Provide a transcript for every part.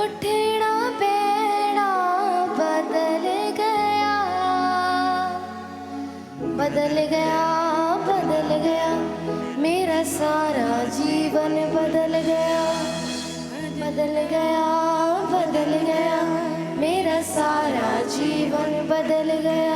उठना बैठना बदल गया, बदल गया, बदल गया, मेरा सारा जीवन बदल गया, बदल गया, बदल गया, मेरा सारा जीवन बदल गया।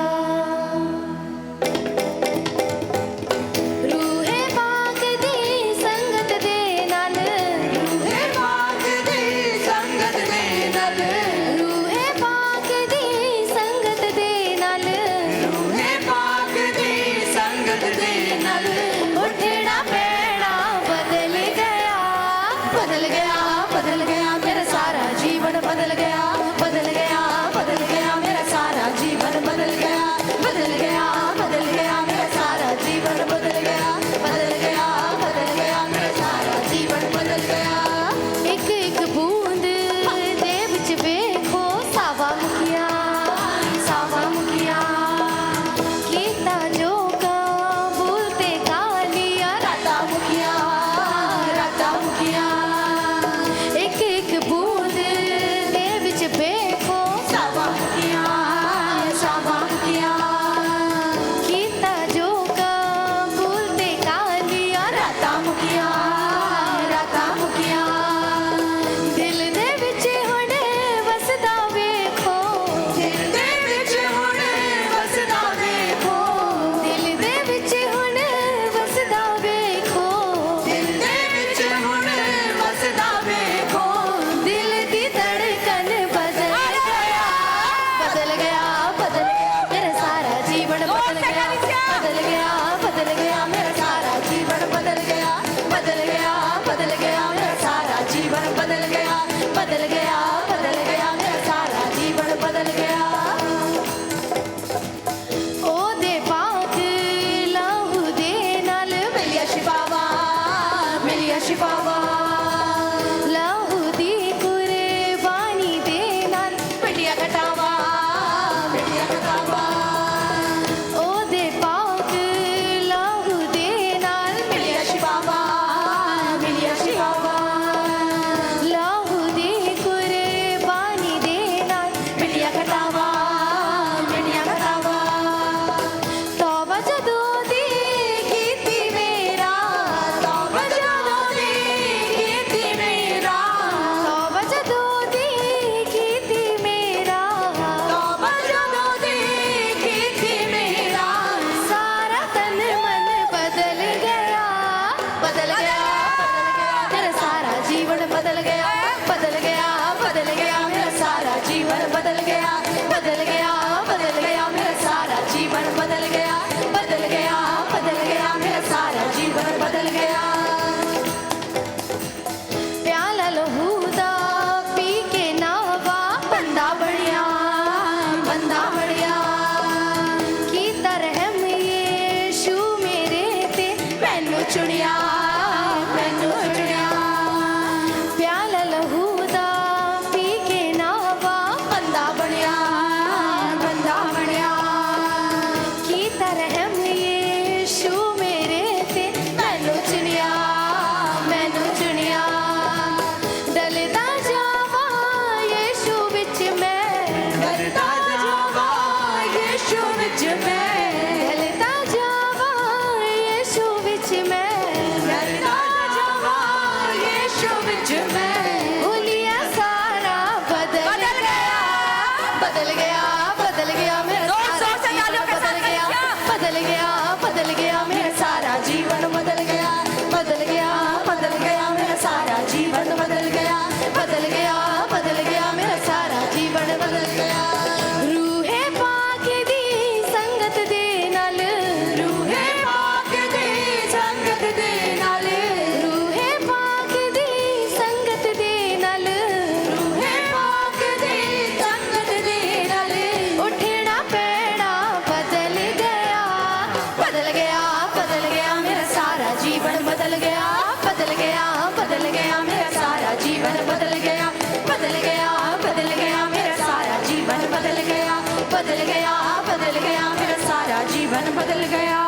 बदल गया।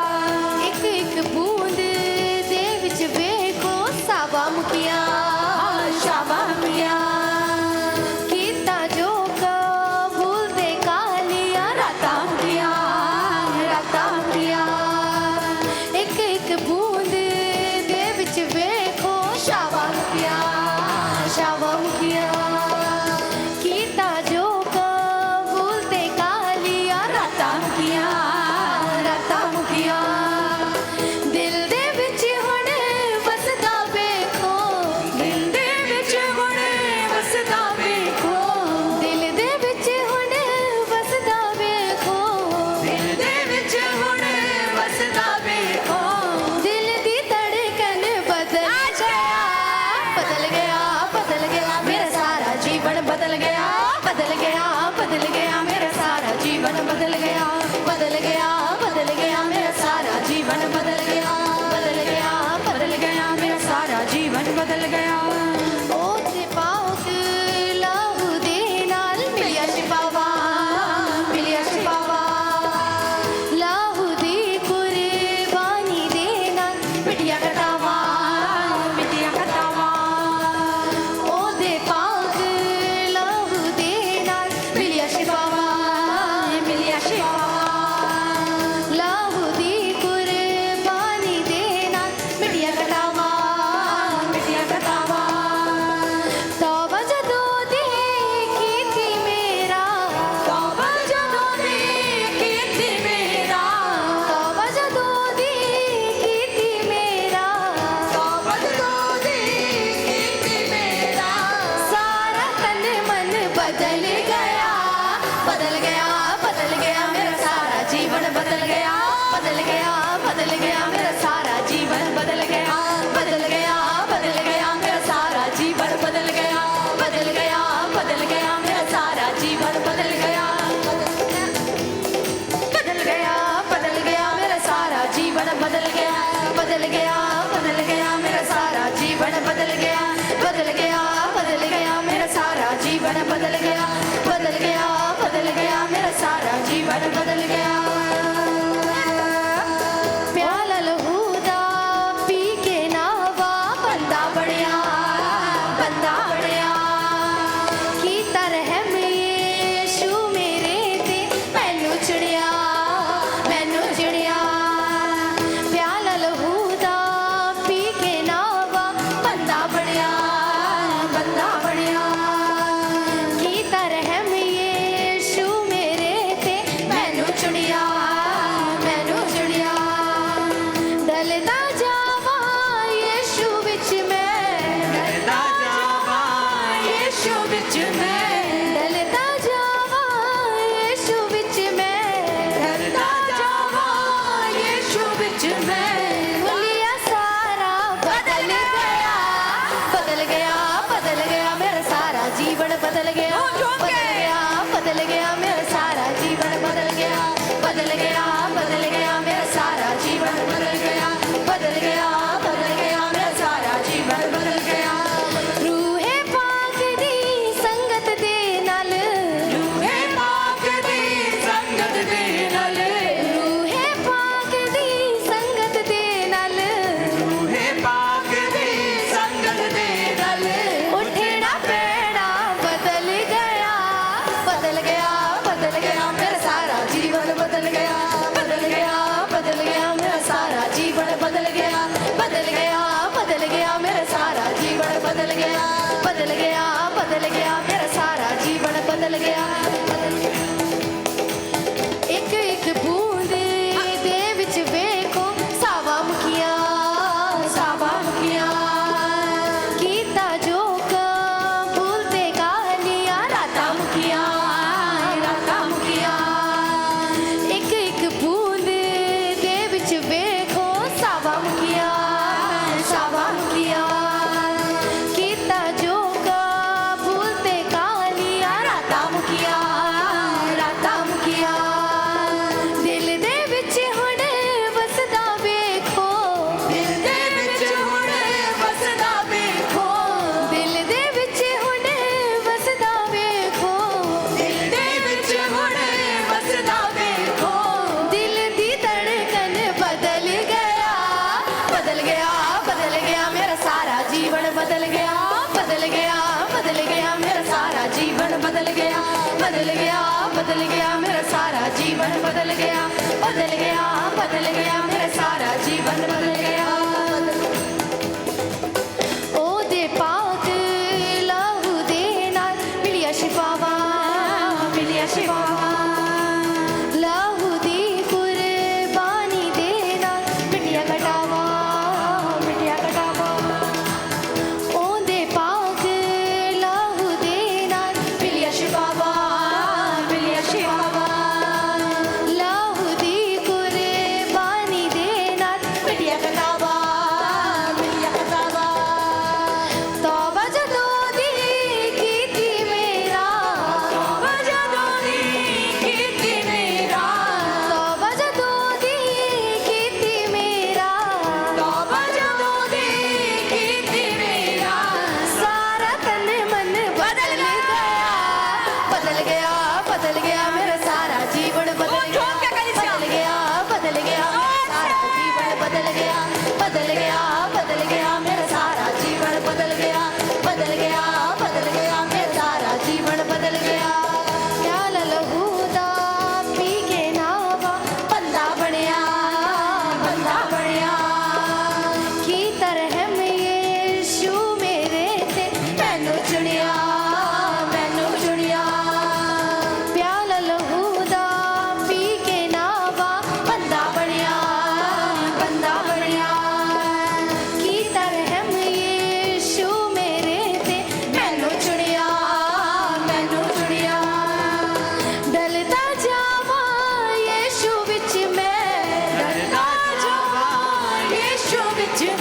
एक एक बूंद दे विच वेखो सावा मुखिया, शाबा मुखिया बदल गया मेरा सारा जीवन बदल गया बदल गया बदल गया मेरा सारा जीवन बदल गया बदल गया बदल गया मेरा सारा जीवन बदल गया बदल गया बदल गया मेरा सारा जीवन बदल गया बदल गया बदल गया मेरा सारा जीवन बदल गया बदल गया बदल गया मेरा सारा जीवन बदल गया बदल गया बदल गया मेरा सारा जीवन बदल गया प्याला लहू दा पी के नावा बंदा बढ़िया कीता रहम यीशु मेरे ते मैनू चिड़िया प्याला लहू दा पी के नावा बंदा बढ़िया कीता रहम यीशु मेरे ते मैनू चिड़िया डलदा जावा यीशु विच मैं डरदा जावा यीशु विच मैं डलदा जावा यीशु विच मैं डरदा जावा यीशु विच मैं भुलिया सारा बदल गया मेरा सारा जीवन बदल गया बदल गया मेरा सारा जीवन बदल गया बदल गया मेरा सारा जीवन बदल गया बदल गया मेरा सारा जीवन बदल गया रूहे पाक दी संगत दे नाल रूहे पाक दी संगत दे नाल रूहे पाक दी संगत दे नाल रूहे पाक दी संगत दे नाल उठना पैना बदल गया मेरा सारा जीवन बदल गया मेरा सारा जीवन बदल गया मेरा सारा जीवन बदल गया मेरा सारा जीवन बदल गया एक एक बूंद दे विच वेखो सावा मुखिया कीता जो कबूल ते कहानियां राता मुखिया एक एक बूंद दे विच वेखो सावा मुखिया कीता जो कबूल ते कहानियां राता मुखिया दिल दे विच हुण वसदा वेखो दिल दे विच हुण वसदा वेखो दिल दे विच हुण वसदा वेखो दिल दे विच हुण वसदा वेखो दिल दी धड़कन बदल गया मेरा सारा जीवन बदल गया मेरा सारा जीवन बदल गया मेरा सारा जीवन बदल गया मेरा सारा जीवन बदल गया ओ दे पाक लहू दे नाल मिलिया शिफावा लहू दी कुर्बानी दे नाल मिटिया कटावा ओ दे पाक लहू दे नाल मिलिया शिफावा लहू दी कुर्बानी दे नाल मिटिया कटावा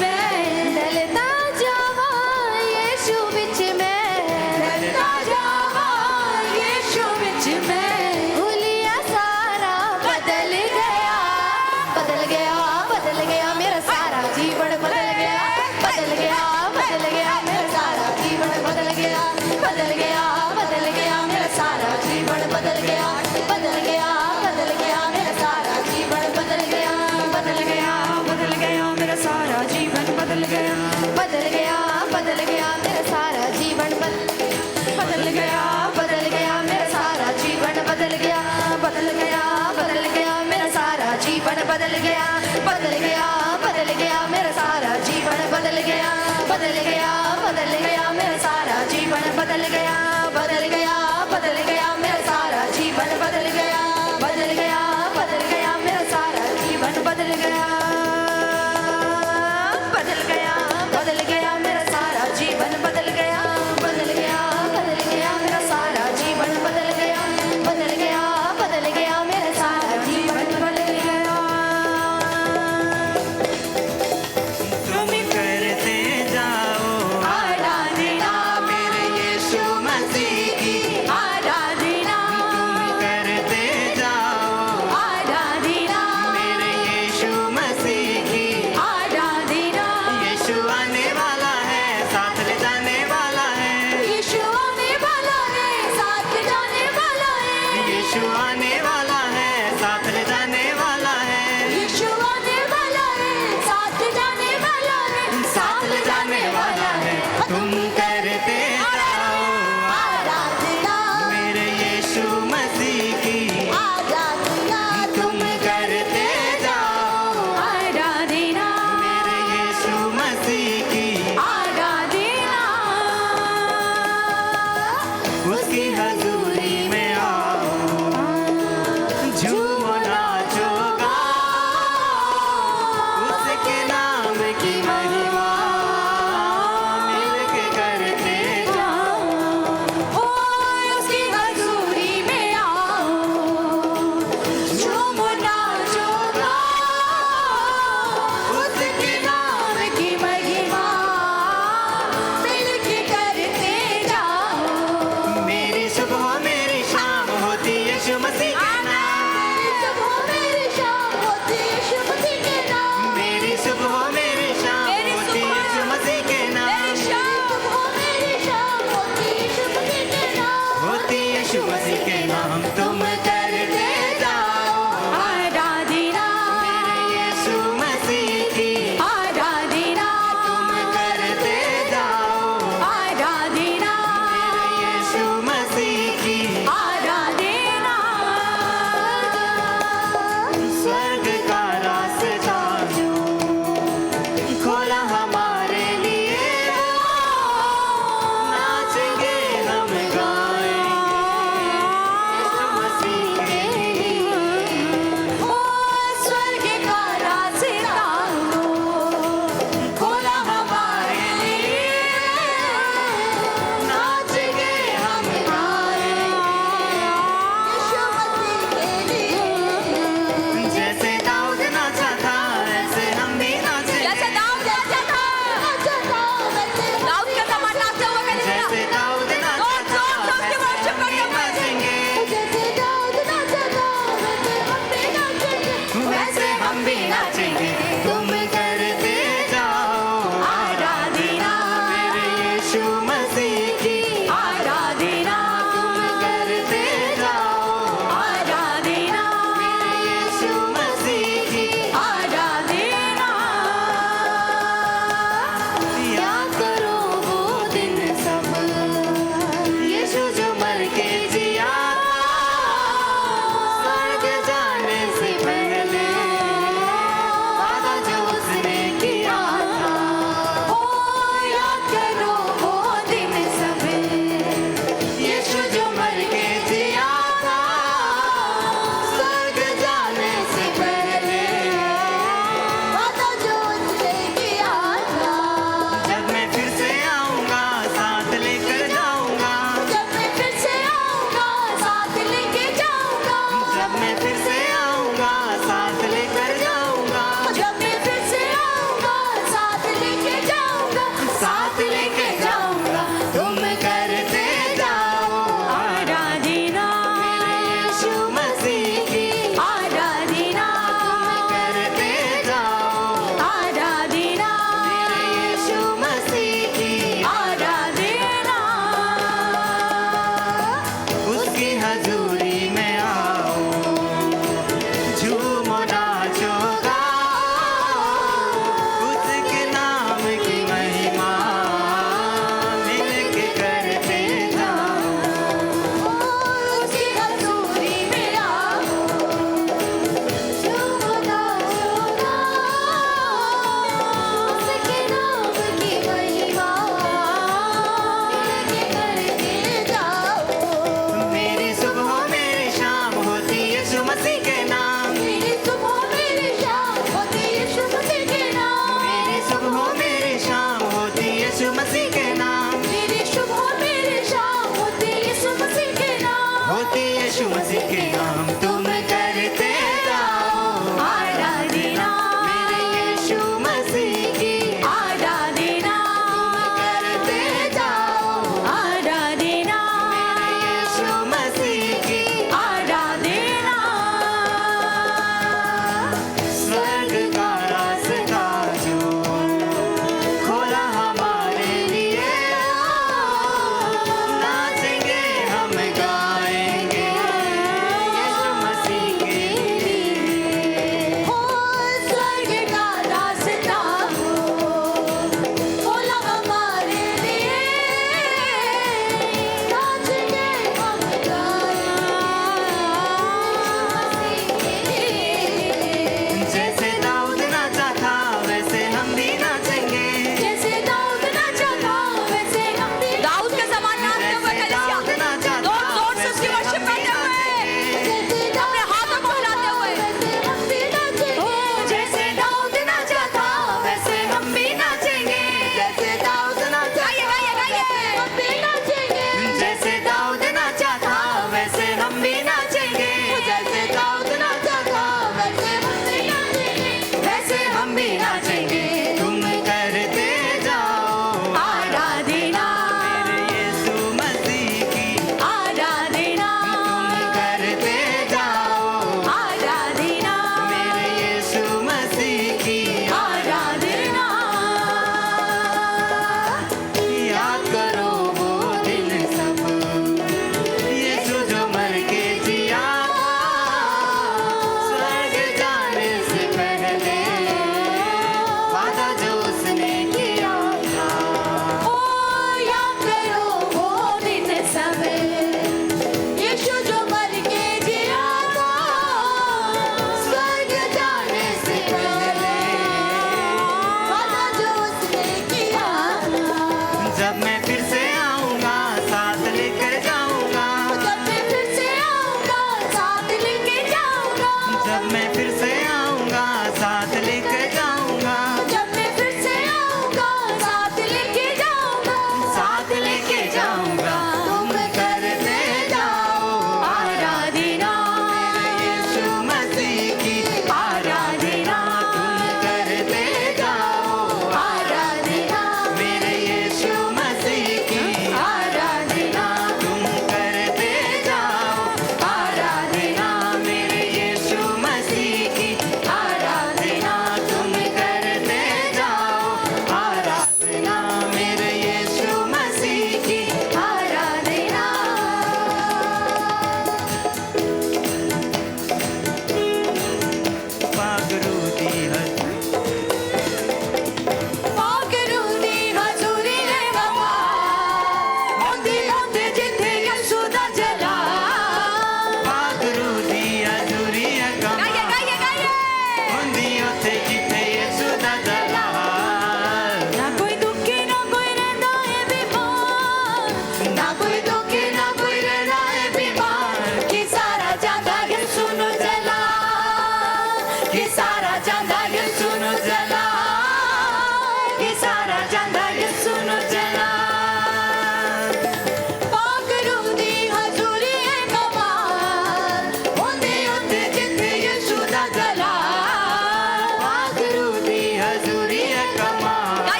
में ढलता जावा यीशु विच में ढलता जावा यीशु विच में हुलिया सारा बदल गया बदल गया बदल गया मेरा सारा जीवन बदल गया बदल गया बदल गया मेरा सारा जीवन बदल गया बदल गया बदल गया मेरा सारा जीवन बदल गया बदल गया बदल गया मेरा सारा जीवन बदल गया बदल गया बदल गया मेरा सारा जीवन बदल गया बदल गया बदल गया मेरा सारा जीवन बदल गया बदल गया मेरा सारा जीवन बदल गया बदल गया बदल गया मेरा सारा जीवन बदल गया बदल गया बदल गया मेरा सारा जीवन बदल गया बदल गया बदल गया मेरा सारा जीवन बदल गया बदल गया बदल गया मेरा सारा जीवन बदल गया बदल गया बदल गया मेरा सारा जीवन बदल गया बदल गया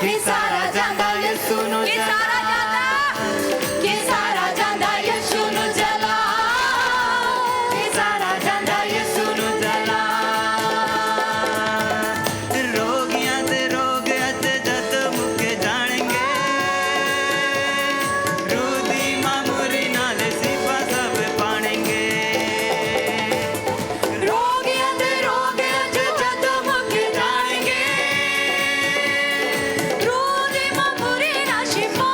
ਕਿ ਸਾਰਾ ਜਾਂਦਾ ਯਿਸੂ ਨੂੰ ਕਿ ਸਾਰਾ ਜਾਂਦਾ ਕਿ ਸਾਰਾ ਜਾਂਦਾ ਯਿਸੂ ਨੂੰ ਜਲਾ ਕਿ ਸਾਰਾ ਜਾਂਦਾ ਯਿਸੂ ਨੂੰ ਜਲਾ ਰੋਗੀਆਂ ਦੇ ਰੋਗ ਅੱਜ ਜਦ ਮੁੱਕ ਜਾਣਗੇ रूह दी मामूरी नाल सिफा सब पाणेंगे ਰੋਗੀਆਂ ਦੇ ਰੋਗ ਅੱਜ ਜਦੋਂ ਮੁੱਕ ਜਾਣਗੇ ਰੂਹ ਦੀ ਮਾਮੂਰੀ ਨਾਲ ਸ਼ਿਫਾ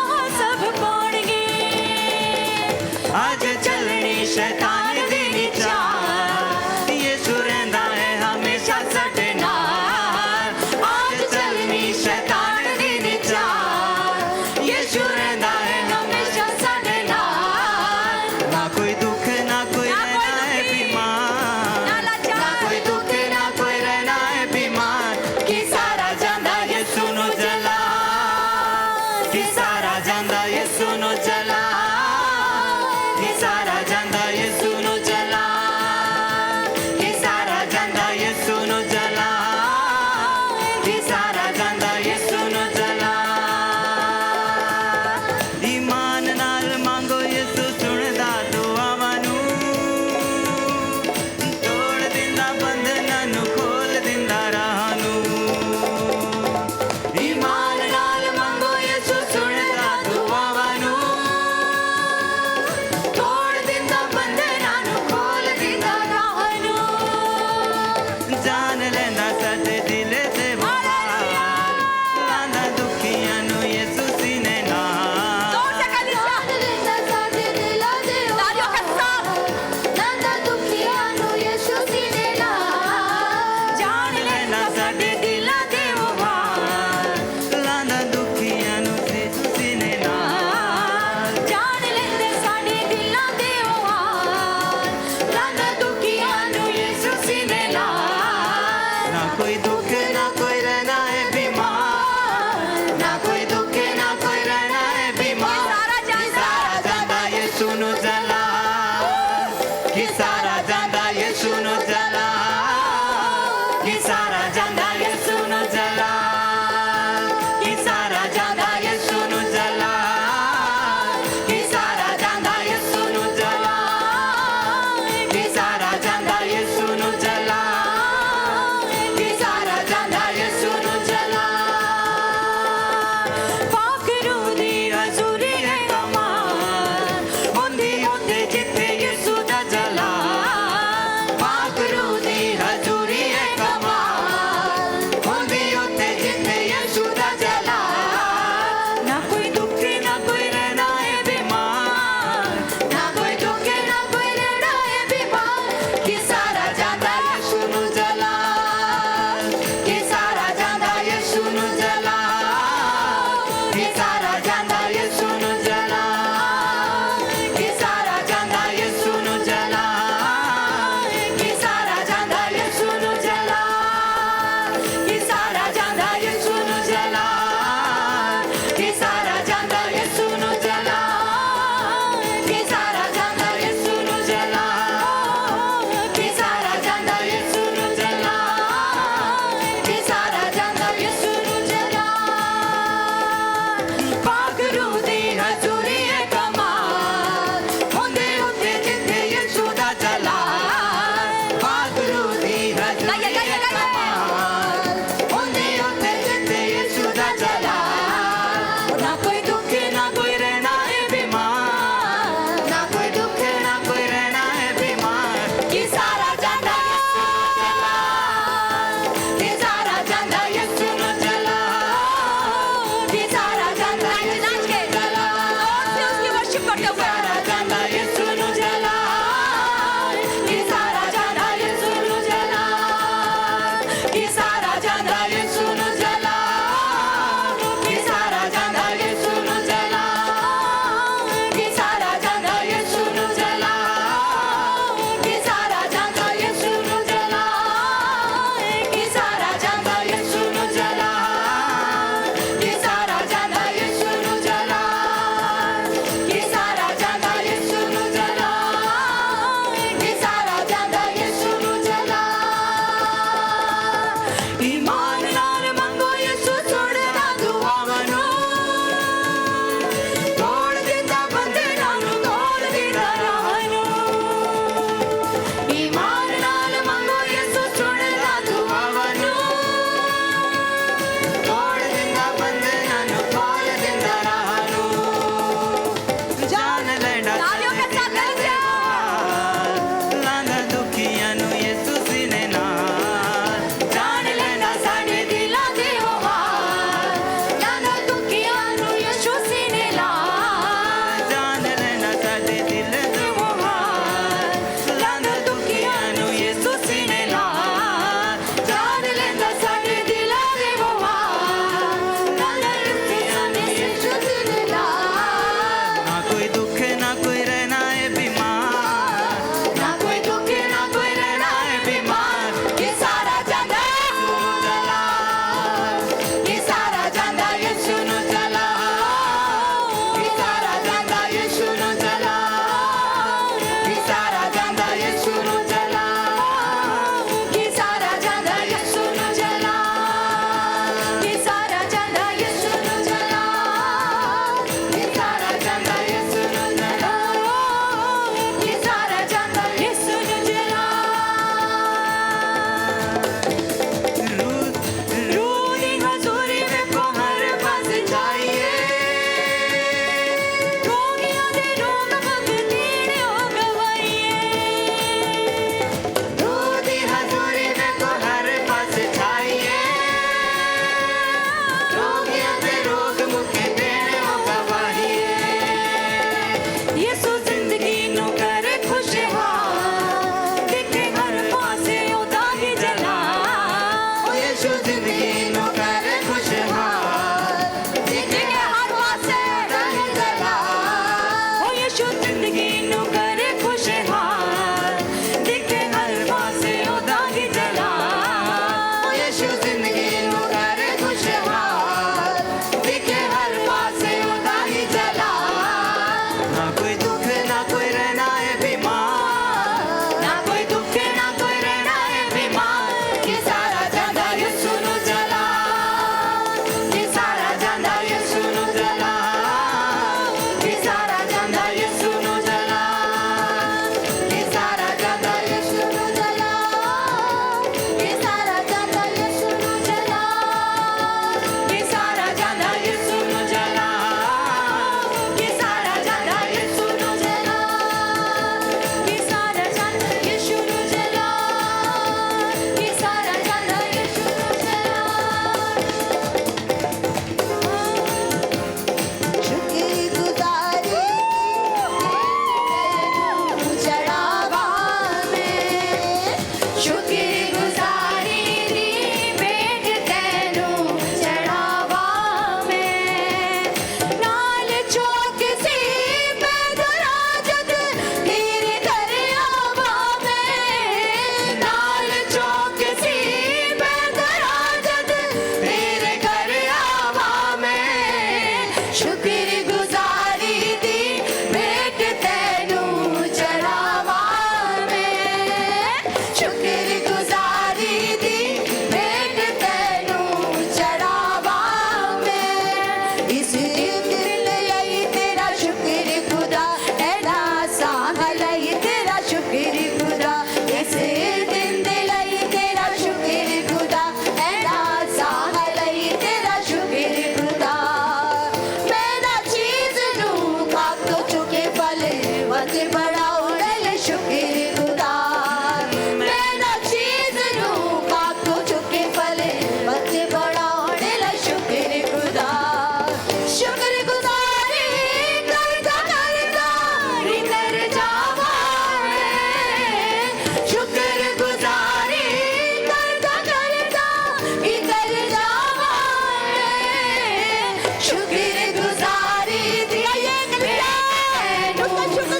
शुक्रगुजारी दी मैनू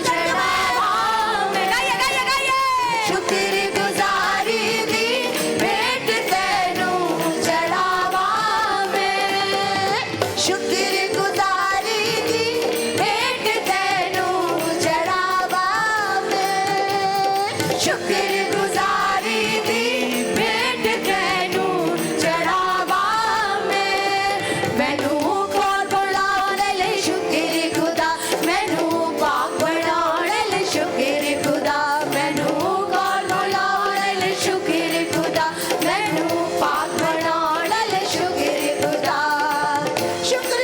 चढ़ावा मैं शुक्रगुजारी दी भेंट तैनू चढ़ावा मैं शुक्रगुजारी दी भेंट तैनू चढ़ावा मैं शुक्रगुजारी दी भेंट तैनू चढ़ावा मैं मैनू कौन बनाने ले शुक्र खुदा मैनू पाक बनाने ले शुक्र खुदा मैनू कौन बनाने ले शुक्र खुदा मैनू पाक बनाने ले शुक्र खुदा शुक्र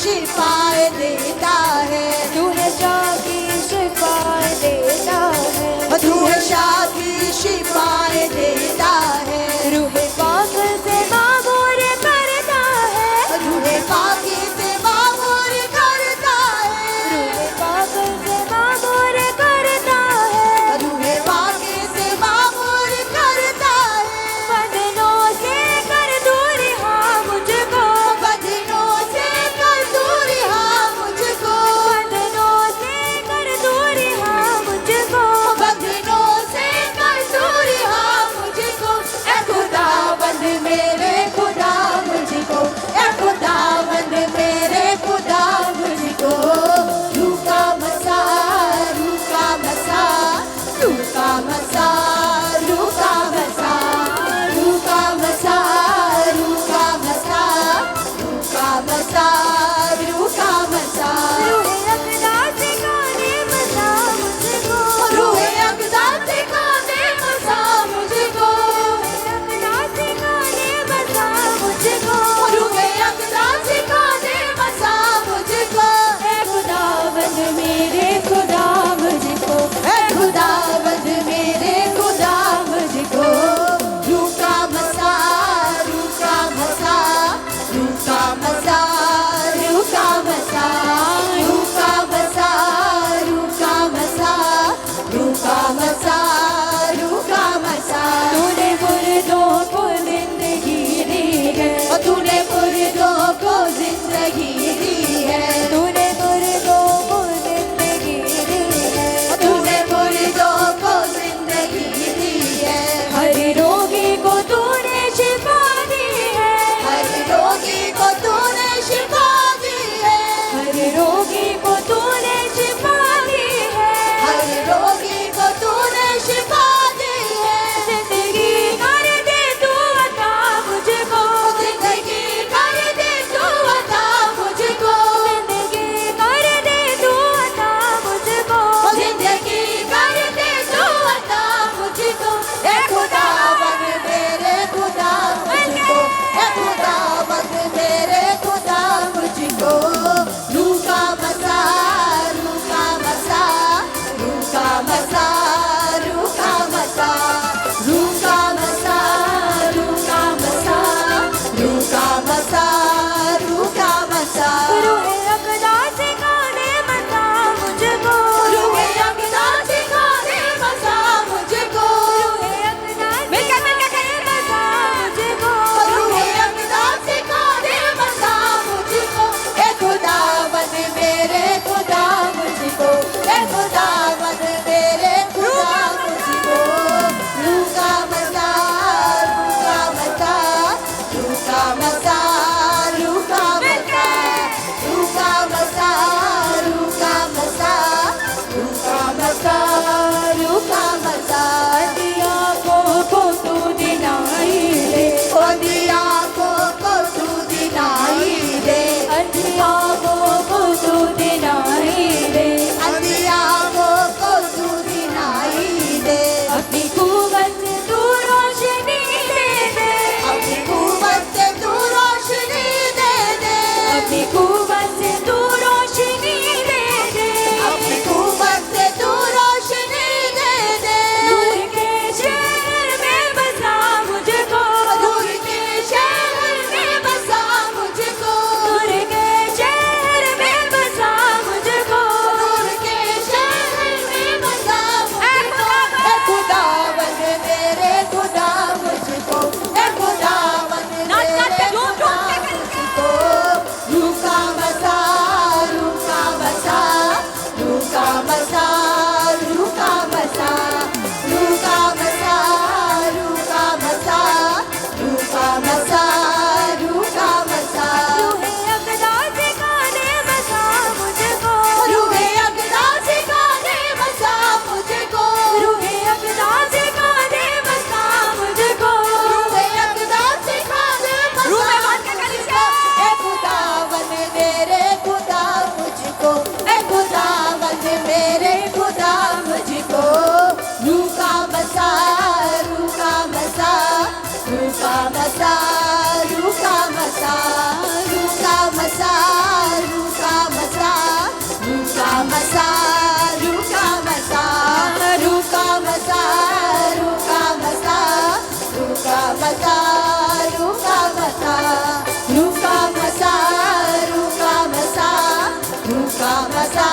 शिफाएं देता है, तू है शाह की शिफाएं देता है, तू है शाह की शिफाएं देता है, रूह पाक से मामूर करता है, रूह पाकी से मामूर करता है, रूह पाक से मामूर करता है, रूह पाकी से मामूर करता है, बदनों से कर दूर हाँ मुझको, बदनों से कर दूर हाँ मुझको, बदनों मसा रूका मसा रूका मसा रूका मसा रूका मसा रूका मसा रूका मसा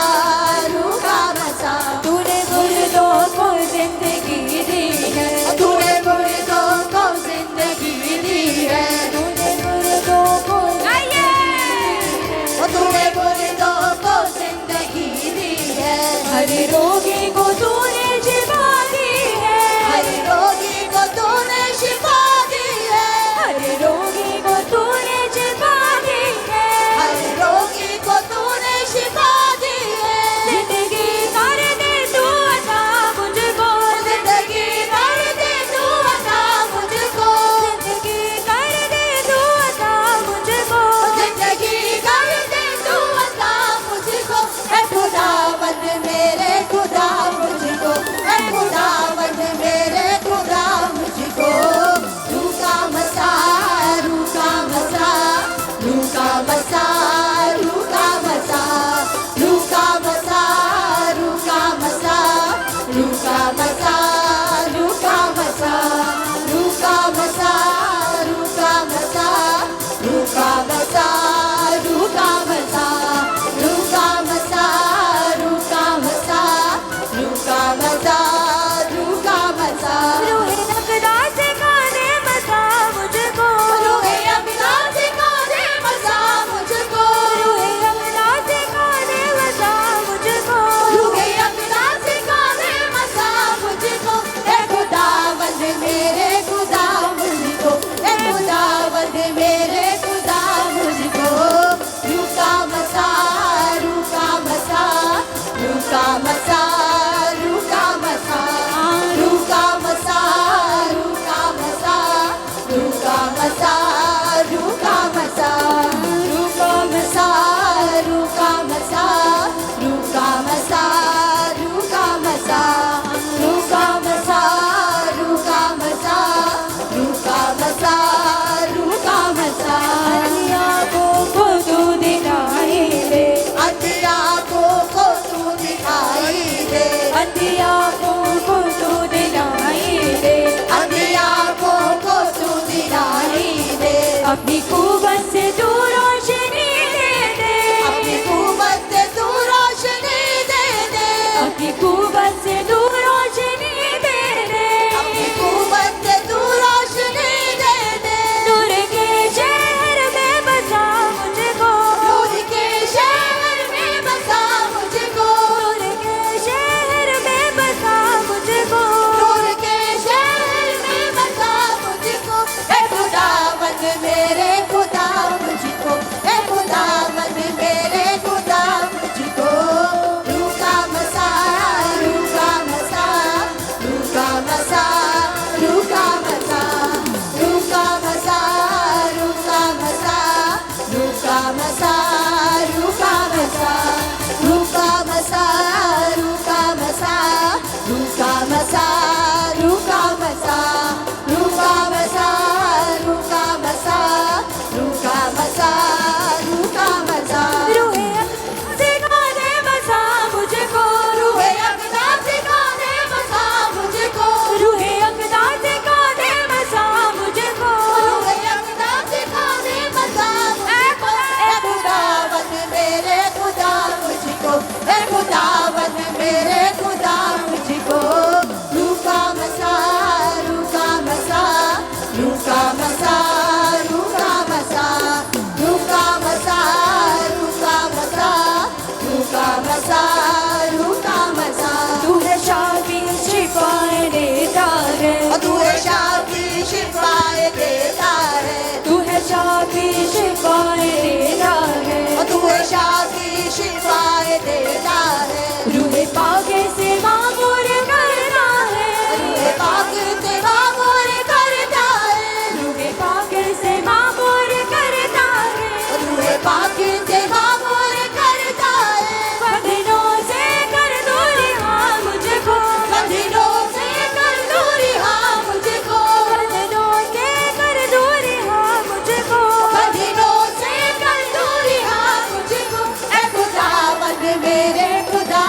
रूका मसा तूने मुर्दों को जिंदगी दी है, तूने मुर्दों को जिंदगी दी है तूने मुर्दों को तूने मुर्दों को जिंदगी दी है हर रोगी को तूने शिफा दी है, हर रोगी को तूने शिफा दी है हर रोगी को तूने शिफा दी है, हर रोगी को तूने शिफा दी है जिंदगी कर दे तू अता मुझको, जिंदगी कर दे तू अता मुझको जिंदगी कर दे तू अता मुझको, जिंदगी कर दे तू अता मुझको ऐ खुदावंद मेरे खुदा मुझको ऐ खुदावंद मेरे खुदा मुझको रूका मसा रूका मसा रूका मसा रूका मसा रूका मसा रूका मसा रूका मसा रूका मसा रूका मसा रूका मसा रूका मसा रूका मसा रूका मसा रूका मसा रूका मसा रूका मसा रूहे नकदा से खाने मसा मुझको, रूहे अब्दा से खाने मसा मुझको रूहे नकदा से खाने मसा मुझको, रूहे अब्दा से खाने मसा मुझको ऐ खुदावंद मेरे खुदा मुझको ऐ खुदावंद मेरे खुदा मुझको रूका मसा रूका मसा रूका मसा रूका मसा रूका मसा रूका मसा रूका मसा रूका मसा रूका मसा रूका मसा रूका मसा रूका मसा रूका मसा रूका मसा रूका मसा रूका मसा अंधिया को तू दिखाई दे, अंधिया को तू दिखाई दे अंधिया को तू दिखाई दे, अंधिया को तू दिखाई दे अपनी कुव्वत से तू रोशनी दे दे, अपनी कुव्वत से तू रोशनी दे दे अपनी कुव्वत से तू रोशनी दे दे, अपनी कुव्वत से तू रोशनी दे दे नूर के शहर में बसा मुझको, नूर के शहर में बसा मुझको नूर के शहर में बसा मुझको, नूर के शहर में बसा मुझको ऐ खुदावंद मेरे खुदा मुझको ऐ खुदावंद मेरे खुदा मुझको रूका मसा रूका मसा रूका मसा रूका मसा रूका मसा रूका मसा रूका मसा रूका मसा रूका मसा रूका मसा रूका मसा रूका मसा रूका मसा रूका मसा रूका मसा रूका मसा रूहे सिखाने बसा मुझको, रूहे अब्दा सिखाने बसा मुझको रूहे अक़दा सिखाने बसा मुझको, रूहे अब्दा सिखाने बसा मुझको ऐ खुदावंद मेरे खुदा मुझको ऐ खुदावंद मेरे खुदा मुझको रूका मसा रूका मसा रूका मसा रूका मसा रूका मसा रूका मसा रूका मसा रूका मसा तू है शाफी शिफाए देता है, तू है शाफी शिफाए देता है तू है शाफी शिफाए देता है, तू है शाफी शिफाए देता है रूहे पाके से मामूर करता है, रूहे पाक से मामूर करता है रूहे पाके से मामूर करता है, रूहे पाक से मामूर करता है बदनों से कर दूरी हाँ मुझको, कठिनों से कर दूरी हाँ मुझको बदनों से कर दूरी हाँ मुझको, कठिनों से कर दूरी हाँ मुझको ऐ खुदावंद मेरे खुदा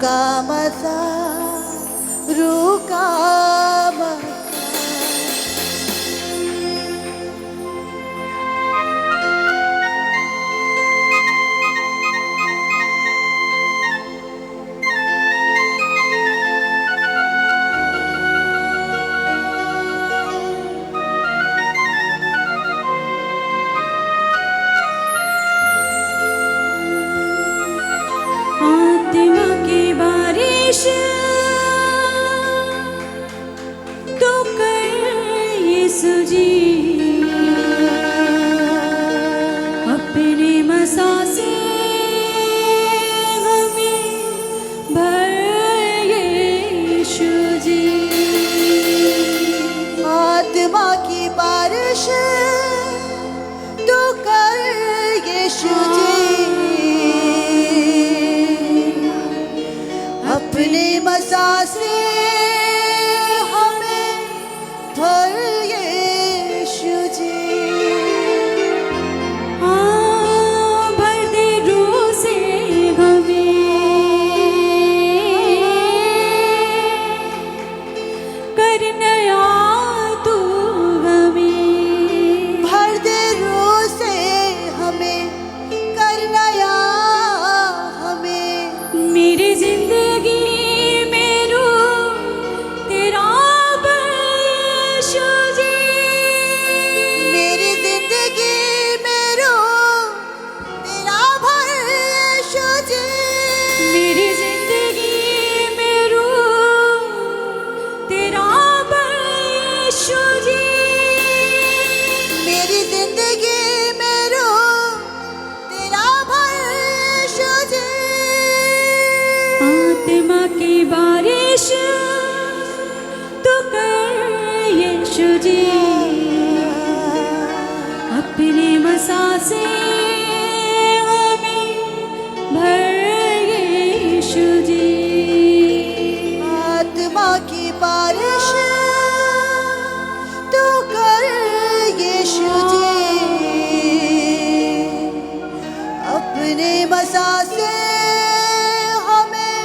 रुका मसा रुका मसा। आत्मा की बारिश तो कर यीशु जी, अपने मसा से हमें भर यीशु जी। आत्मा की बारिश तो कर यीशु जी, अपने मसा से हमें भर यीशु जी। हाँ, भर दे रूह से हमें, कर नया तू हमें। भर दे रूह से हमें, कर नया हमें। मेरी जिंदगी में रूह तेरा भर यीशु जी। मेरी जिंदगी में रूह तेरा भर यीशु जी। मेरी जिंदगी में रूह तेरा भर यीशु जी। मेरी जिंदगी में रूह तेरा भर यीशु जी। आत्मा की बारिश तो कर यीशु जी, अपने मसा से हमें भर यीशु जी। आत्मा की बारिश तो कर यीशु जी, अपने मसा से हमें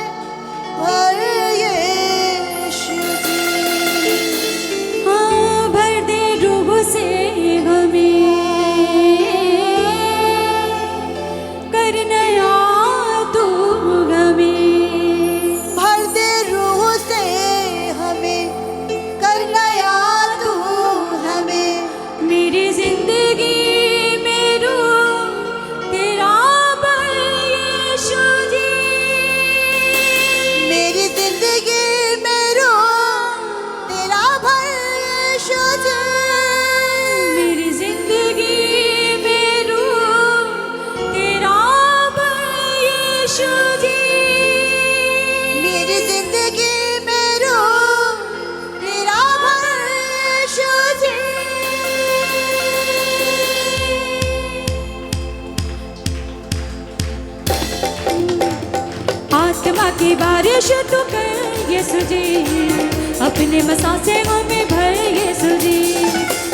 भर यीशु जी। हाँ, भर दे रूह से हमें, कर नया तू हमें। भर दे रूह से हमें, कर नया तू हमें। मेरी जिंदगी में रूह तेरा भर यीशु जी। मेरी जिंदगी में रूह तेरा भर यीशु जी। मेरी जिंदगी में रूह तेरा भर यीशु जी। मेरी जिंदगी में रूह तेरा भर यीशु जी। आत्मा की बारिश तो कर यीशु जी, अपने मसा से हमें भर यीशु जी।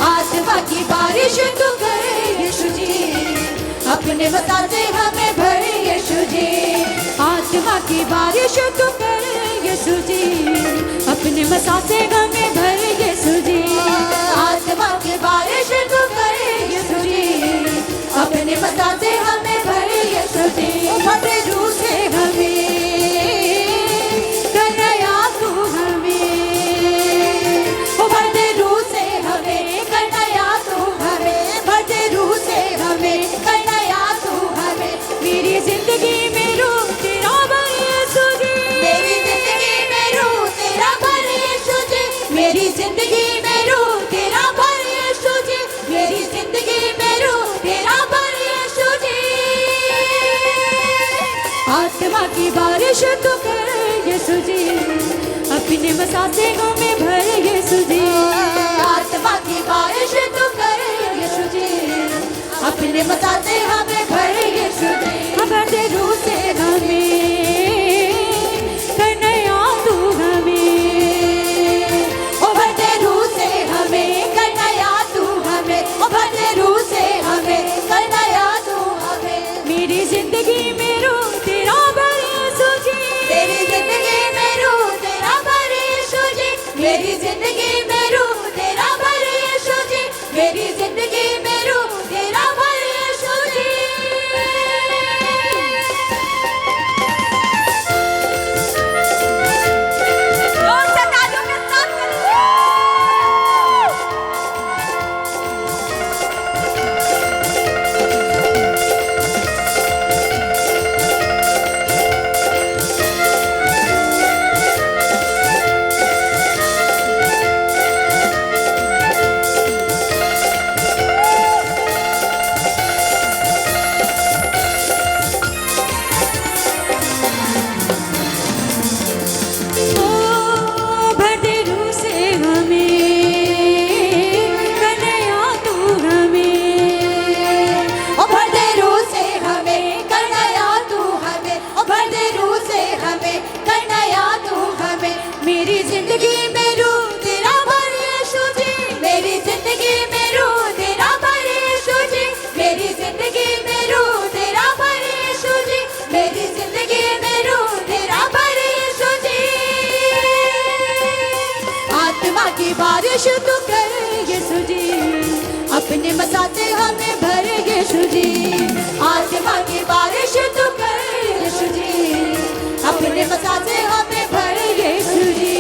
आत्मा की बारिश तो कर यीशु जी, अपने मसा से हमें भर यीशु जी। आत्मा की बारिश तो कर यीशु जी, अपने मसा से हमें भर यीशु जी। आत्मा की बारिश तो कर यीशु जी, अपने मसा से हमें भर यीशु जी। भरे रूह से हमें, कर नया तू हमें। ओ भरे रूह से हमें, कर नया तू हमें। भरे रूह से हमें, कर नया तू हमें। मेरी जिंदगी में रूह तेरा भर यीशु जी। मेरी जिंदगी में रूह तेरा भर यीशु जी। मेरी जिंदगी में रूह तेरा भर यीशु जी। मेरी जिंदगी में रूह तेरा भर यीशु जी। आत्मा की बारिश तो कर यीशु जी, अपने मसा से हमें भर यीशु जी। आत्मा की बारिश तो कर यीशु जी, अपने मसा से हमें भर यीशु जी। भर दे रूह से हमें, कर नया तू हमें। ओ भर दे रूह से हमें, कर नया तू हमें। ओ भर दे रूह से हमें, कर नया तू हमें। मेरी जिंदगी में रूह तेरा भर यीशु जी। तेरी जिंदगी में रू तेरा भर यीशु जी, मेरी जिंदगी में रू तेरा भर यीशु जी। जोर से तालियों के साथ बारिश तू कर यीशु जी, अपने मसा से हमें भर यीशु जी। आत्मा की बारिश तू कर यीशु जी, अपने मसा से हमें भर यीशु जी।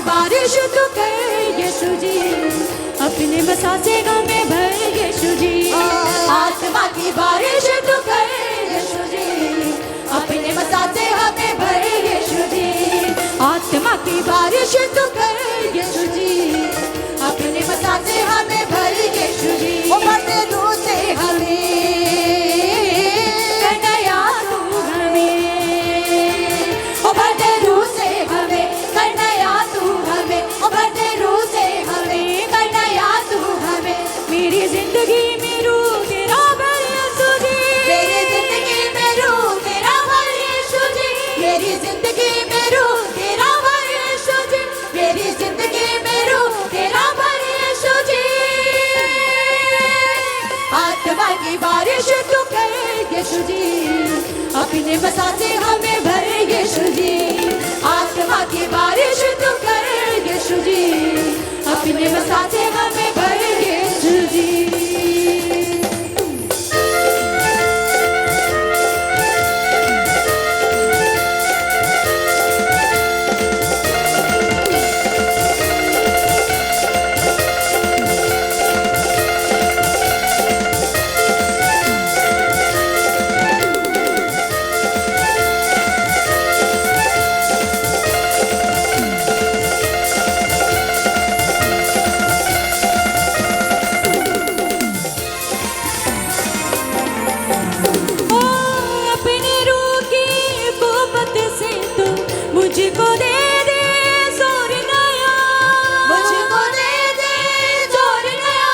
बारिश तू कर यीशु जी, अपने मसा से हमें भर यीशु जी। आत्मा की बारिश तू कर यीशु जी, अपने मसा से हमें भर यीशु जी। आत्मा की बारिश तू कर यीशु जी, अपने मसा से हमें भर यीशु जी। ओ बढ़ते रूह से हमें कन्हैया तू हमें, ओ बढ़ते रूह से हमें कन्हैया तू हमें, ओ बढ़ते रूह से हमें कन्हैया तू हमें। मेरी जिंदगी में रूह तेरा भर यीशु जी, मेरी जिंदगी में रूह तेरा भर यीशु जी। मेरी जिंदगी में रूह तेरा भर यीशु जी, मेरी जिंदगी में रूह तेरा भर यीशु जी। आत्मा की बारिश तू कर यीशु जी, अपने अपने बसा से हमें भर यीशु जी, आत्मा की बारिश तू कर यीशु जी, अपने बसा से हमें भर यीशु जी। मुझको दे दे जोर नया, मुझको दे दे जोर नया,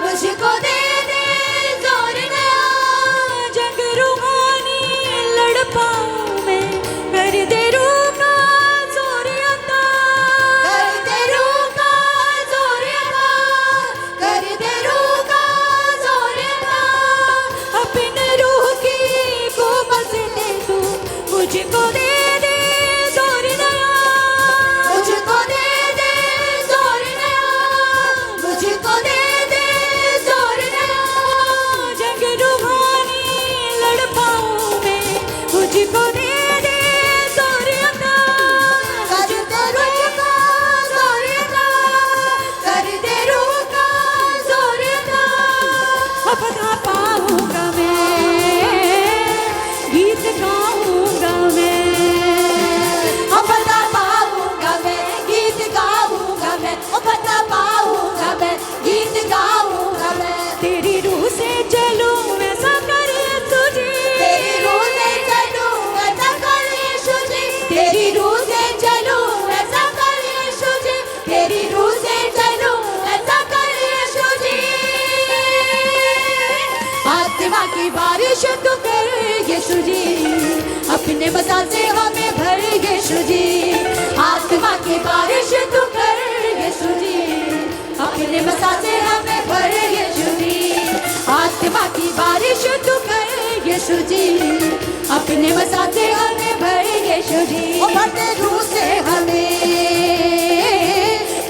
मुझको दे दे जोर नया, जग रूहानी लड़ पाऊं मैं, कर दे रूह का जोर अता, कर दे रूह का जोर अता, कर दे रूह का जोर अता, अपने रूह की कुव्वत दे तू मुझको दे बारिश तू कर यीशु जी, अपने बसा से हमें भर यीशु जी, आत्मा की बारिश तू कर यीशु जी, अपने बसा से हमें भर यीशु जी, आत्मा की बारिश तू कर यीशु जी, अपने बसा से हमें भर यीशु जी, भरते रूह से हमें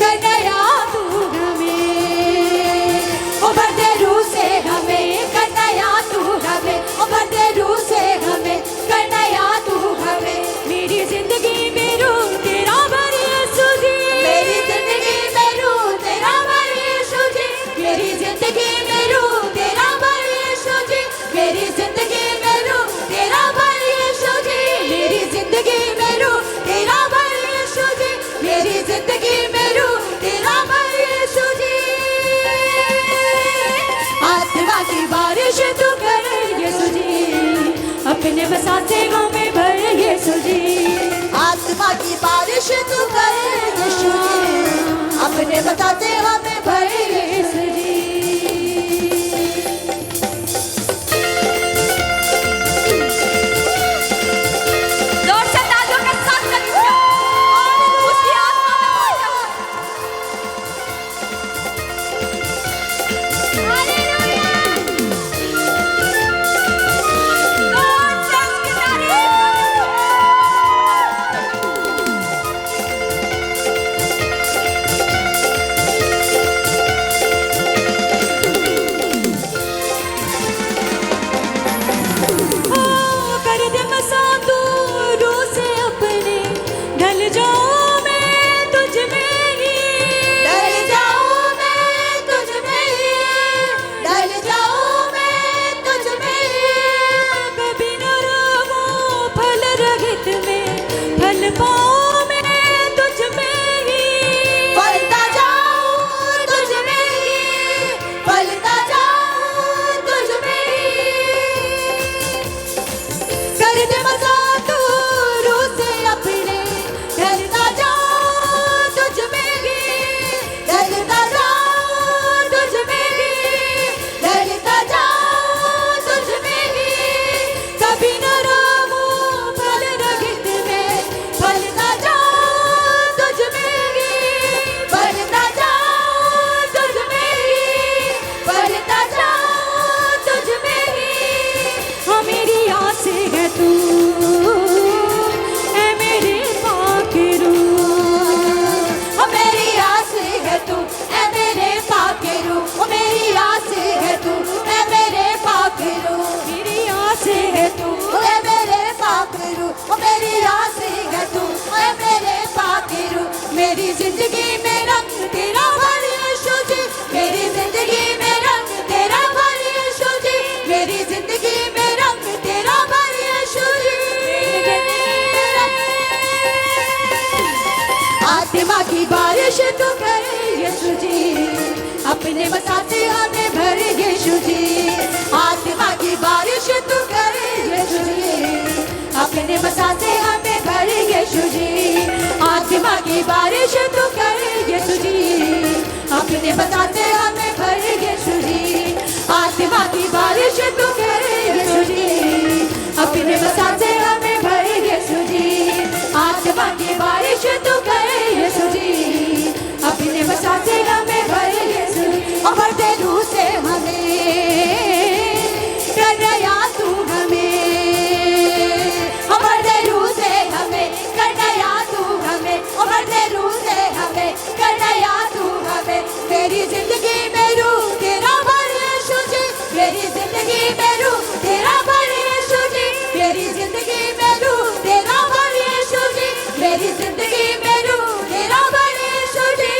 कन्हैया तू हमें, ओ भरते रूह से हमें कन्हैया तू हमें, ओ भरते रूह से हमें कन्हैया तू हमें, मेरी जिंदगी में रूह तेरा भर यीशु जी, मेरी जिंदगी में रूह तेरा भर यीशु जी, मेरी जिंदगी में रूह तेरा भर यीशु जी, मेरी जिंदगी में रूह तेरा भर यीशु जी, मेरी जिंदगी में रूह तेरा भर यीशु जी, मेरी जिंदगी में रूह तेरा भर यीशु जी, आत्मा की बारिश तू कर यीशु जी, अपने बसा से हमें भर यीशु जी, आत्मा की बारिश तू कर यीशु जी, अपने बसा से हमें भर यीशु जी। जोर से तालियों के साथ कलीसिया उसकी आत्मा में भर जाओ। तू ओ मेरी आसी है तू, ऐ मेरे फाकिरू। मेरी जिंदगी में रंग तेरा भर यीशु जी, मेरी जिंदगी में रंग तेरा भर यीशु जी, मेरी जिंदगी में रंग तेरा भर यीशु जी। आत्मा की बारिश तू कर यीशु जी, अपने बसाते हमें भर यीशु जी। आत्मा की बारिश तू कर यीशु जी, अपने बसाते हमें भर यीशु जी। आत्मा की बारिश तू कर यीशु जी, अपने बसाते हमें भर यीशु जी। आत्मा की बारिश तू कर यीशु जी, अपने बसाते हमें भर यीशु जी। आत्मा की बारिश तू कर यीशु जी, अपने बसाते हमें भर यीशु जी। और बढ़ते रूह से हमें कर नया तू हमें, और बढ़ते रूह से हमें कर नया तू हमें, और बढ़ते रूह से हमें कर नया तू हमें। मेरी जिंदगी में रूह तेरा भर यीशु जी, मेरी जिंदगी में रूह तेरा भर यीशु जी, मेरी जिंदगी में रूह तेरा भर यीशु जी, मेरी जिंदगी में रूह तेरा भर यीशु जी।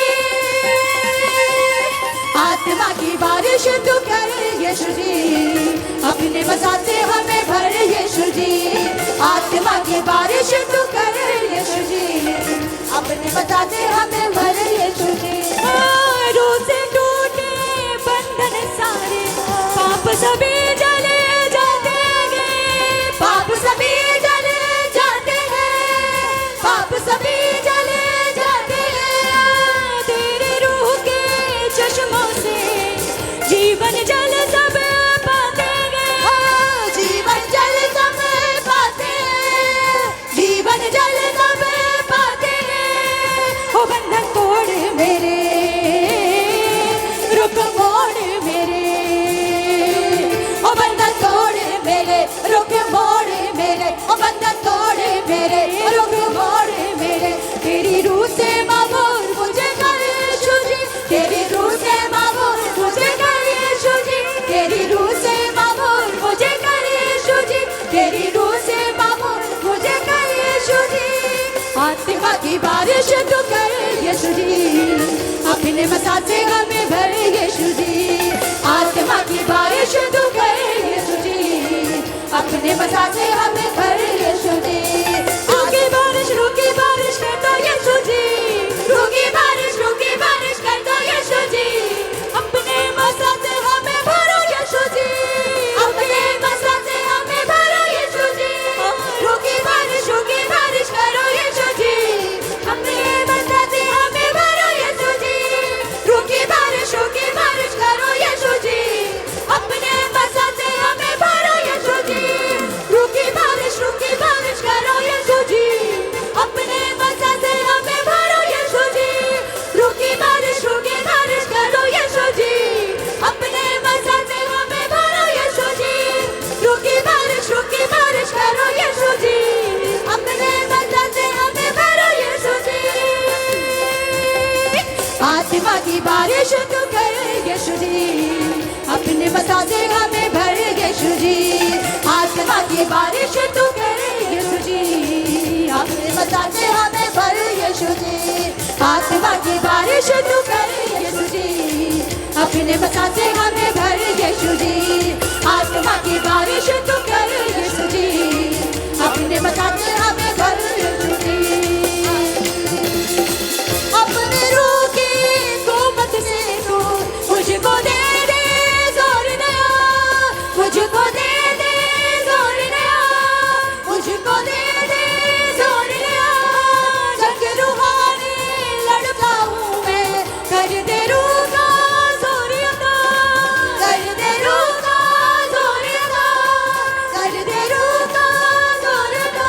आत्मा की बारिश तू कर यीशु जी, अपने बसाते हमें भर यीशु जी। आत्मा की बारिश तू कर यीशु जी, अपने बसाते हमें भर यीशु जी। रूह से टूटे बंधन सारे, पाप सभी जले जाते हैं, पाप सभी जले जाते हैं, पाप सभी जले जाते हैं। तेरे रूह के चश्मों से जीवन जल सब पाते हैं, जीवन जल सब पाते हैं, जीवन जल सब पाते हैं। ओ बंधन तोड़ मेरे, रुक मोड़ मेरे, ओ बंधन तोड़ मेरे, रुक मोड़ मेरे, ओ बंधन तोड़ मेरे, रुक मोड़ मेरे। तेरी रूह से मामूल मुझे कर यीशु जी, तेरी रूह से मामूल मुझे कर यीशु जी, तेरी रूह से मामूल मुझे कर यीशु जी, तेरी रूह से मामूल मुझे कर यीशु जी। आत्मा की बारिश तू कर यीशु जी, अपने बसाते हमें भर यीशु जी। आत्मा की बारिश तू कर यीशु जी, अपने बसाते हमें भर यीशु जी। रूकी बारिश कर दो यीशु जी, रूकी बारिश कर दो यीशु जी। अपने बसाते हमें भरो यीशु जी, अपने बसाते हमें भरो यीशु जी। रूकी बारिश करो यीशु जी, अपने बसाते हमें भरो यीशु जी। रूकी बारिश करो यीशु जी, अपने बसाते हमें भरो यीशु जी। रूकी बारिश करो यीशु जी, अपने बसाते हमें भरो यीशु जी। रूकी बारिश करो यीशु जी, अपने बसाते हमें भरो यीशु जी। रूकी बारिश करो यीशु जी, अपने बसाते हमें भरो यीशु जी। आत्मा की बारिश तू कर यीशु जी, अपने बसाते हमें भर यीशु जी। आत्मा की बारिश तू कर यीशु जी, अपने बसाते हमें भर यीशु जी। आत्मा की बारिश तू कर यीशु जी, अपने बसाते हमें भर यीशु जी। आत्मा की बारिश तू कर यीशु जी, अपने बसाते हमें भर यीशु जी। अपने रूह की कुवत से तू मुझको दे दे जोर नया, मुझको दे दे जोर नया, मुझको दे दे जोर नया। जग रूहानी लड़का हूँ मैं, कर दे रूह का जोर अदा, कर दे रूह का जोर अदा, कर दे रूह का जोर अदा।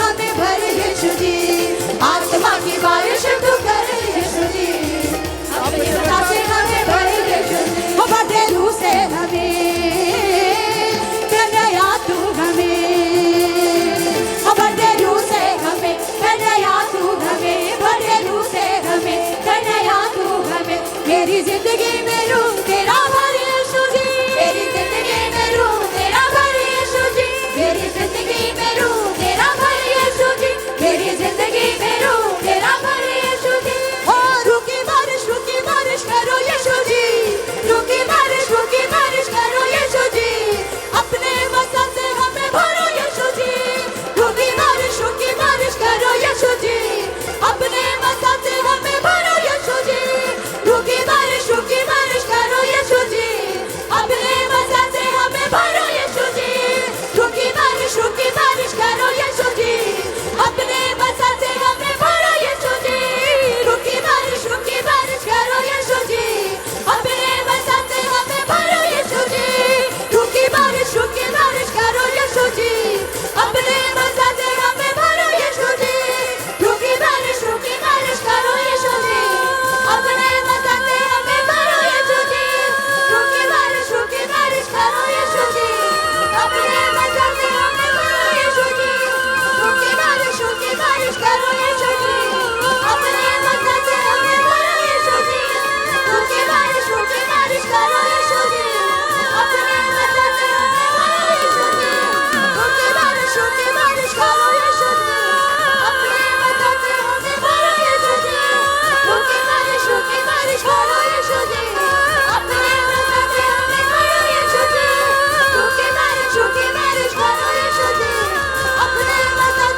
हमें भर यीशु जी, आत्मा की बारिश तू कर यीशु जी, अपनी सत्ता से हमें भर यीशु जी। ओ बदलू से हमें कन्हैया तू हमें, ओ बदलू से हमें कन्हैया तू हमें, बदलू से हमें कन्हैया तू हमें। मेरी जिंदगी में रूह तेरा भर यीशु जी, मेरी जिंदगी में रूह तेरा भर यीशु जी, मेरी जिंदगी में रूह तेरा भर यीशु जी, मेरी जिंदगी में रूह तेरा भर यीशु जी। ओ रूह की बारिश करो यीशु जी, रूह की बारिश करो यीशु जी, अपने वसा से हमें भरो यीशु जी, रूह की बारिश करो यीशु जी, अपने वसा से हमें भरो यीशु जी, रूह की बारिश करो यीशु जी, अपने वसा से हमें भरो यीशु जी, रूह की बारिश करो यीशु जी, अपने वसा से हमें भरो यीशु जी, रूह की बारिश करो यीशु जी, अपने वसा से हमें भरो यीशु जी, रूह की बारिश करो यीशु जी, अपने वसा से हमें भरो यीशु जी, रूह की बारिश करो यीशु जी, अपने वसा से हमें भरो यीशु जी, रूह की बारिश करो यीशु जी, अपने वसा से हमें भरो यीशु जी, रूह की बारिश करो यीशु जी, अपने वसा से हमें भरो यीशु जी, रूह की बारिश करो यीशु जी, अपने वसा से हमें भरो यीशु जी, रूह की बारिश करो यीशु जी, अपने वसा से हमें भरो यीशु जी, रूह की बारिश करो यीशु जी, अपने वसा से हमें भरो यीशु जी, रूह की बारिश करो यीशु जी, अपने वसा से हमें भरो यीशु, रूह की बारिश करो यीशु जी, अपने वसा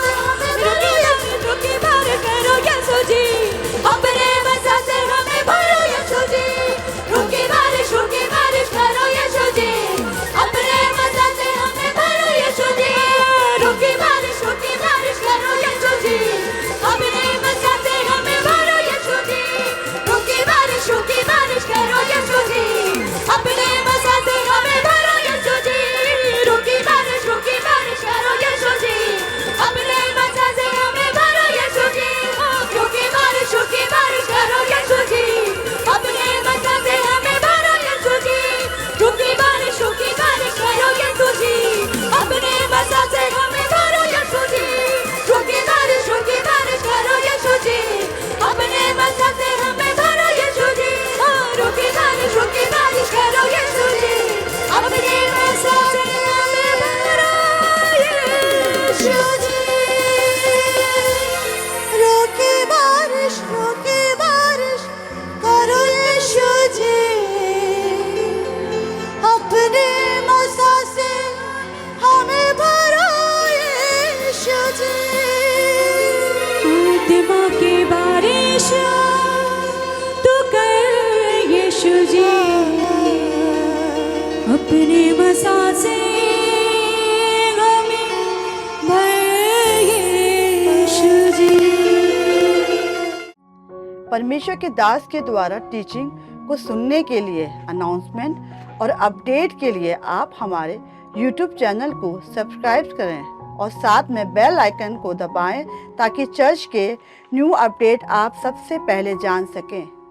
से हमें भरो यीशु जी, रूह की बारिश करो यीशु जी, अपने वसा से हमें भरो यीशु जी, रूह की बारिश करो यीशु जी, अपने वसा से हमें भरो यीशु जी, रूह की बारिश करो यीशु जी, अपने वसा से हमें भरो यीशु जी, रूह की बारिश करो यीशु जी, अपने वसा से हमें भरो यीशु जी, रूह की बारिश करो यीशु जी, अपने वसा से हमें भरो यीशु जी, रूह की बारिश करो यीशु जी, अपने वसा से हमें भरो यीशु जी, रूह की बारिश करो यीशु जी, अपने वसा से हमें भरो यीशु जी, रूह की बारिश करो यीशु जी, अपने वसा से हमें भरो यीशु जी, रूह की बारिश करो यीशु जी, अपने वसा से हमें भरो यीशु जी। आत्मा की बारिश तू कर यीशु जी, अपने वसा से हमें भर यीशु जी। परमेश्वर के दास के द्वारा टीचिंग को सुनने के लिए, अनाउंसमेंट और अपडेट के लिए आप हमारे YouTube चैनल को सब्सक्राइब करें और साथ में बेल आइकन को दबाएं ताकि चर्च के न्यू अपडेट आप सबसे पहले जान सकें।